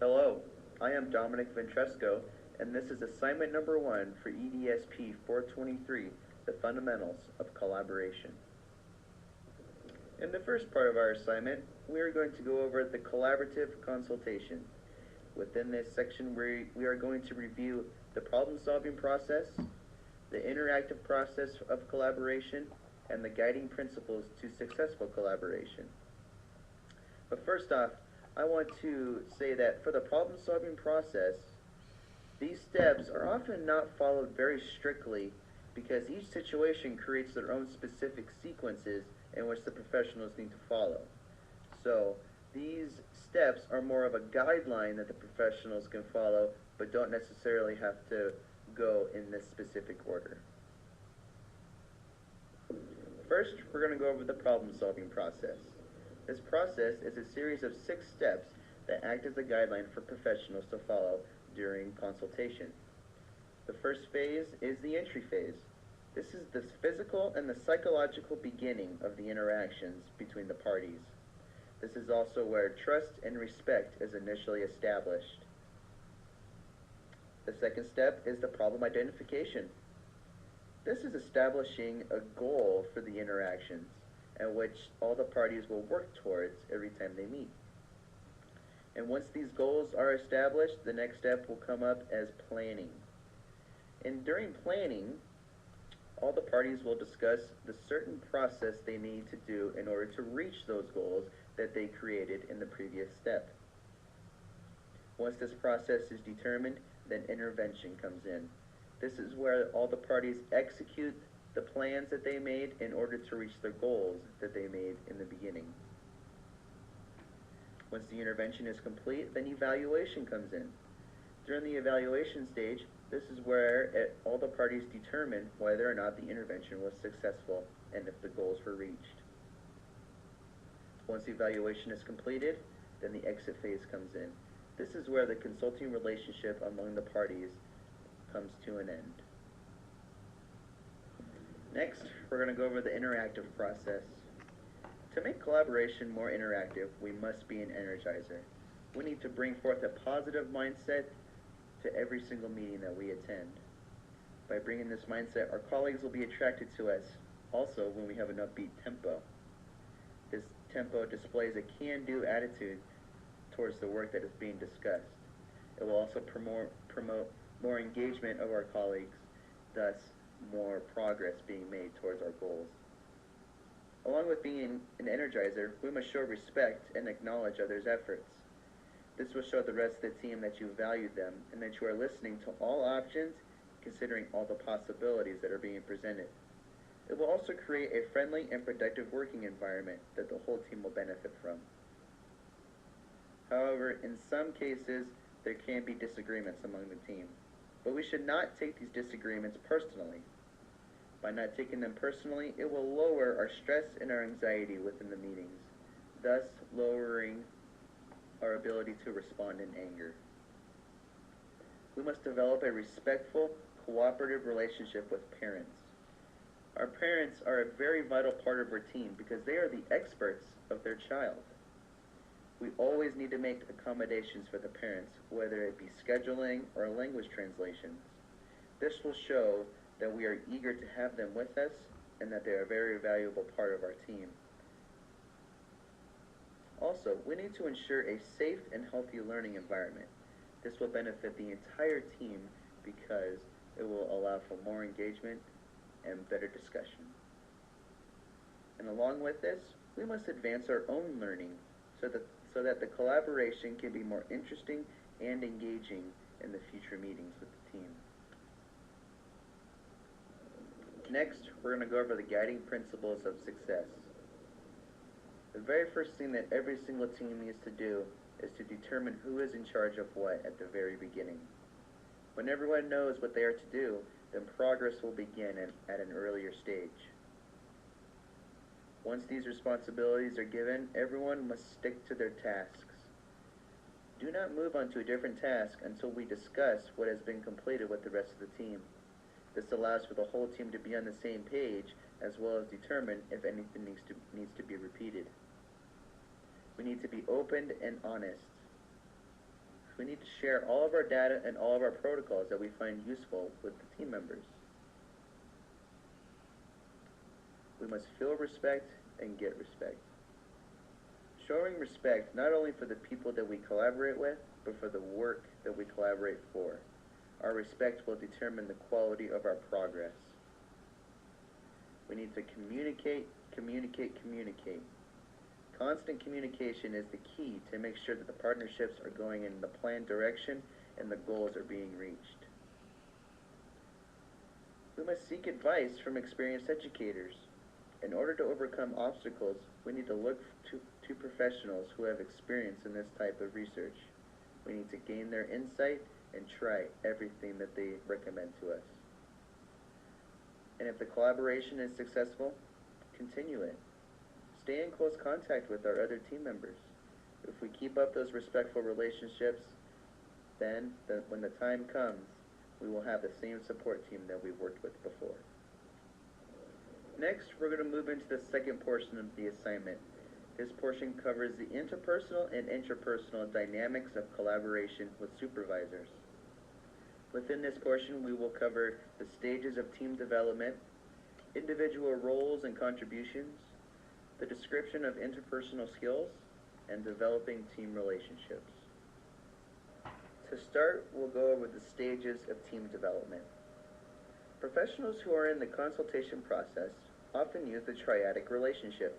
Hello, I am Dominic Ventresco, and this is assignment number 1 for EDSP 423, the fundamentals of collaboration. In the first part of our assignment, we are going to go over the collaborative consultation. Within this section, we are going to review the problem-solving process, the interactive process of collaboration, and the guiding principles to successful collaboration. But first off, I want to say that for the problem-solving process, these steps are often not followed very strictly because each situation creates their own specific sequences in which the professionals need to follow. So these steps are more of a guideline that the professionals can follow, but don't necessarily have to go in this specific order. First, we're going to go over the problem-solving process. This process is a series of 6 steps that act as a guideline for professionals to follow during consultation. The first phase is the entry phase. This is the physical and the psychological beginning of the interactions between the parties. This is also where trust and respect is initially established. The second step is the problem identification. This is establishing a goal for the interactions, and which all the parties will work towards every time they meet. And once these goals are established, the next step will come up as planning. And during planning, all the parties will discuss the certain process they need to do in order to reach those goals that they created in the previous step. Once this process is determined, then intervention comes in. This is where all the parties execute the plans that they made in order to reach their goals that they made in the beginning. Once the intervention is complete, then evaluation comes in. During the evaluation stage, this is where all the parties determine whether or not the intervention was successful and if the goals were reached. Once the evaluation is completed, then the exit phase comes in. This is where the consulting relationship among the parties comes to an end. Next, we're going to go over the interactive process. To make collaboration more interactive, we must be an energizer. We need to bring forth a positive mindset to every single meeting that we attend. By bringing this mindset, our colleagues will be attracted to us also when we have an upbeat tempo. This tempo displays a can-do attitude towards the work that is being discussed. It will also promote more engagement of our colleagues, thus more progress being made towards our goals. Along with being an energizer, we must show respect and acknowledge others' efforts. This will show the rest of the team that you value them and that you are listening to all options, considering all the possibilities that are being presented. It will also create a friendly and productive working environment that the whole team will benefit from. However, in some cases, there can be disagreements among the team, but we should not take these disagreements personally. By not taking them personally, it will lower our stress and our anxiety within the meetings, thus lowering our ability to respond in anger. We must develop a respectful, cooperative relationship with parents. Our parents are a very vital part of our team because they are the experts of their child. We always need to make accommodations for the parents, whether it be scheduling or language translations. This will show that we are eager to have them with us and that they are a very valuable part of our team. Also, we need to ensure a safe and healthy learning environment. This will benefit the entire team because it will allow for more engagement and better discussion. And along with this, we must advance our own learning so that the collaboration can be more interesting and engaging in the future meetings with the team. Next, we're going to go over the guiding principles of success. The very first thing that every single team needs to do is to determine who is in charge of what at the very beginning. When everyone knows what they are to do, then progress will begin at an earlier stage. Once these responsibilities are given, everyone must stick to their tasks. Do not move on to a different task until we discuss what has been completed with the rest of the team. This allows for the whole team to be on the same page, as well as determine if anything needs to be repeated. We need to be open and honest. We need to share all of our data and all of our protocols that we find useful with the team members. We must feel respect and get respect. Showing respect not only for the people that we collaborate with, but for the work that we collaborate for. Our respect will determine the quality of our progress. We need to communicate, communicate, communicate. Constant communication is the key to make sure that the partnerships are going in the planned direction and the goals are being reached. We must seek advice from experienced educators. In order to overcome obstacles, we need to look to professionals who have experience in this type of research. We need to gain their insight and try everything that they recommend to us. And if the collaboration is successful, continue it. Stay in close contact with our other team members. If we keep up those respectful relationships, then when the time comes, we will have the same support team that we've worked with before. Next, we're going to move into the second portion of the assignment. This portion covers the interpersonal and intrapersonal dynamics of collaboration with supervisors. Within this portion, we will cover the stages of team development, individual roles and contributions, the description of interpersonal skills, and developing team relationships. To start, we'll go over the stages of team development. Professionals who are in the consultation process often use the triadic relationship.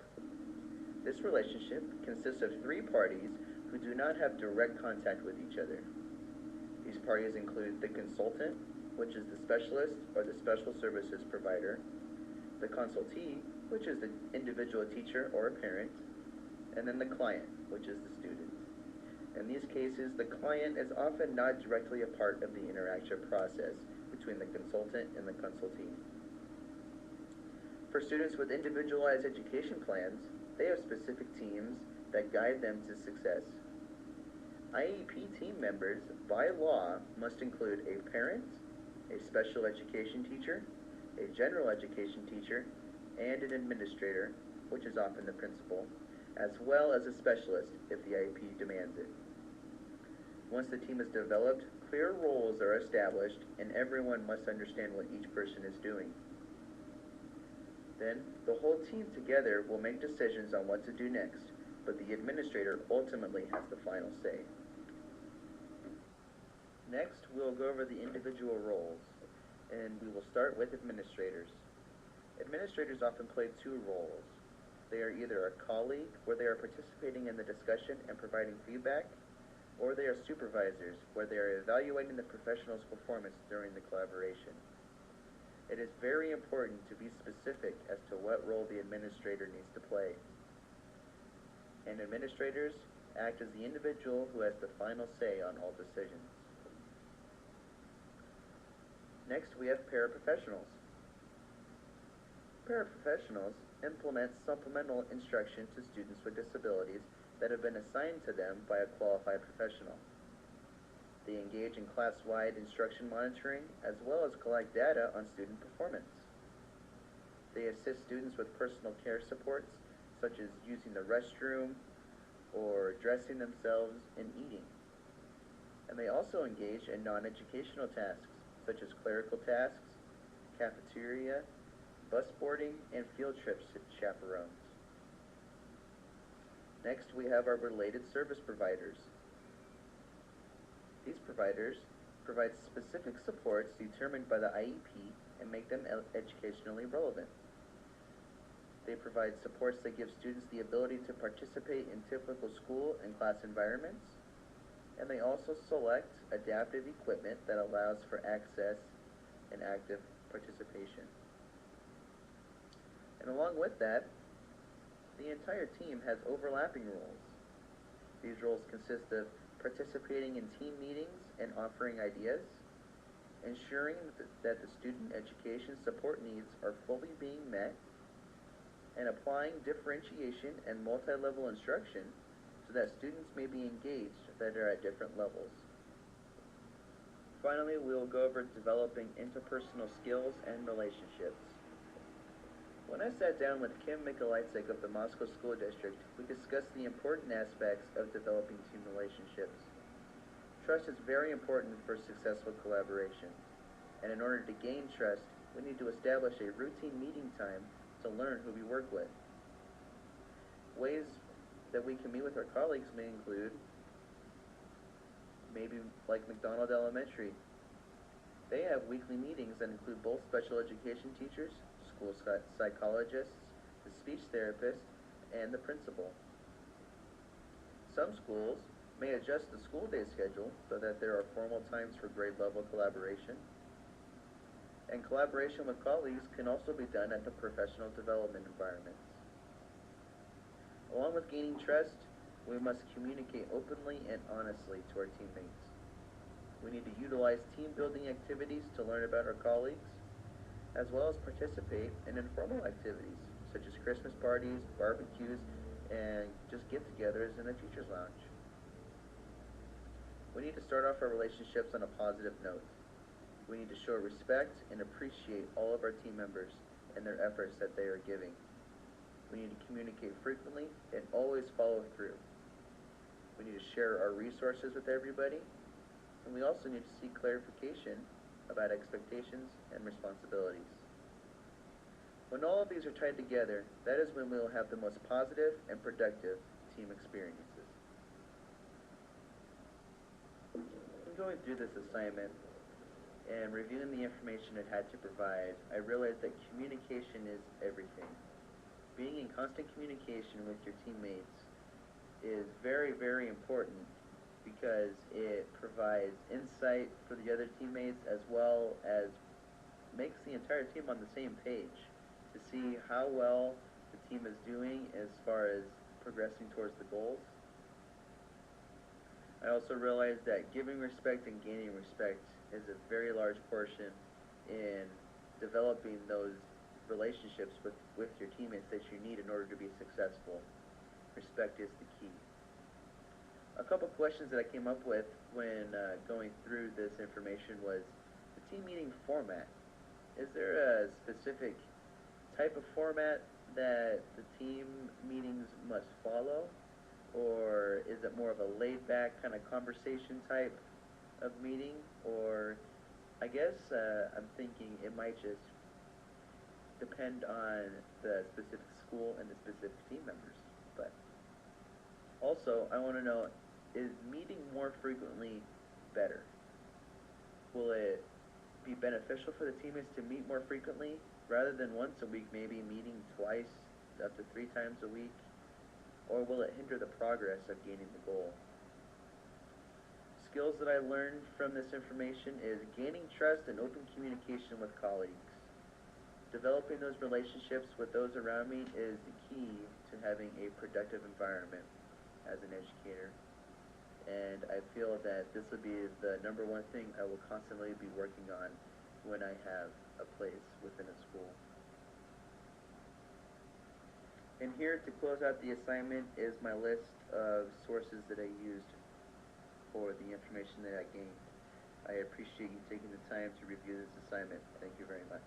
This relationship consists of three parties who do not have direct contact with each other. These parties include the consultant, which is the specialist or the special services provider, the consultee, which is the individual teacher or a parent, and then the client, which is the student. In these cases, the client is often not directly a part of the interaction process between the consultant and the consultee. For students with individualized education plans, they have specific teams that guide them to success. IEP team members, by law, must include a parent, a special education teacher, a general education teacher, and an administrator, which is often the principal, as well as a specialist if the IEP demands it. Once the team is developed, clear roles are established and everyone must understand what each person is doing. Then, the whole team together will make decisions on what to do next, but the administrator ultimately has the final say. Next, we'll go over the individual roles, and we will start with administrators. Administrators often play two roles. They are either a colleague, where they are participating in the discussion and providing feedback, or they are supervisors, where they are evaluating the professional's performance during the collaboration. It is very important to be specific as to what role the administrator needs to play. And administrators act as the individual who has the final say on all decisions. Next, we have paraprofessionals. Paraprofessionals implement supplemental instruction to students with disabilities that have been assigned to them by a qualified professional. They engage in class-wide instruction monitoring as well as collect data on student performance. They assist students with personal care supports such as using the restroom or dressing themselves and eating. And they also engage in non-educational tasks such as clerical tasks, cafeteria, busboarding, and field trips chaperones. Next, we have our related service providers. These providers provide specific supports determined by the IEP and make them educationally relevant. They provide supports that give students the ability to participate in typical school and class environments, and they also select adaptive equipment that allows for access and active participation. And along with that, the entire team has overlapping roles. These roles consist of participating in team meetings and offering ideas, ensuring that the student education support needs are fully being met, and applying differentiation and multi-level instruction so that students may be engaged that are at different levels. Finally, we will go over developing interpersonal skills and relationships. When I sat down with Kim Mikolajczyk of the Moscow School District, we discussed the important aspects of developing team relationships. Trust is very important for successful collaboration, and in order to gain trust, we need to establish a routine meeting time to learn who we work with. Ways that we can meet with our colleagues may include maybe like McDonald Elementary. They have weekly meetings that include both special education teachers, school psychologists, the speech therapist, and the principal. Some schools may adjust the school day schedule so that there are formal times for grade level collaboration. And collaboration with colleagues can also be done at the professional development environments. Along with gaining trust, we must communicate openly and honestly to our teammates. We need to utilize team building activities to learn about our colleagues, as well as participate in informal activities such as Christmas parties, barbecues, and just get-togethers in the Teachers Lounge. We need to start off our relationships on a positive note. We need to show respect and appreciate all of our team members and their efforts that they are giving. We need to communicate frequently and always follow through. We need to share our resources with everybody, and we also need to seek clarification about expectations and responsibilities. When all of these are tied together, that is when we will have the most positive and productive team experiences. In going through this assignment and reviewing the information it had to provide, I realized that communication is everything. Being in constant communication with your teammates is very, very important because it provides insight for the other teammates as well as makes the entire team on the same page to see how well the team is doing as far as progressing towards the goals. I also realized that giving respect and gaining respect is a very large portion in developing those relationships with your teammates that you need in order to be successful. Respect is the key. A couple questions that I came up with when going through this information was the team meeting format. Is there a specific type of format that the team meetings must follow? Or is it more of a laid-back kind of conversation type of meeting? Or I guess I'm thinking it might just depend on the specific school and the specific team members. But also, I want to know, is meeting more frequently better? Will it be beneficial for the teammates to meet more frequently rather than once a week, maybe meeting twice up to 3 times a week? Or will it hinder the progress of gaining the goal? Skills that I learned from this information is gaining trust and open communication with colleagues. Developing those relationships with those around me is the key to having a productive environment as an educator. And I feel that this will be the number one thing I will constantly be working on when I have a place within a school. And here to close out the assignment is my list of sources that I used for the information that I gained. I appreciate you taking the time to review this assignment. Thank you very much.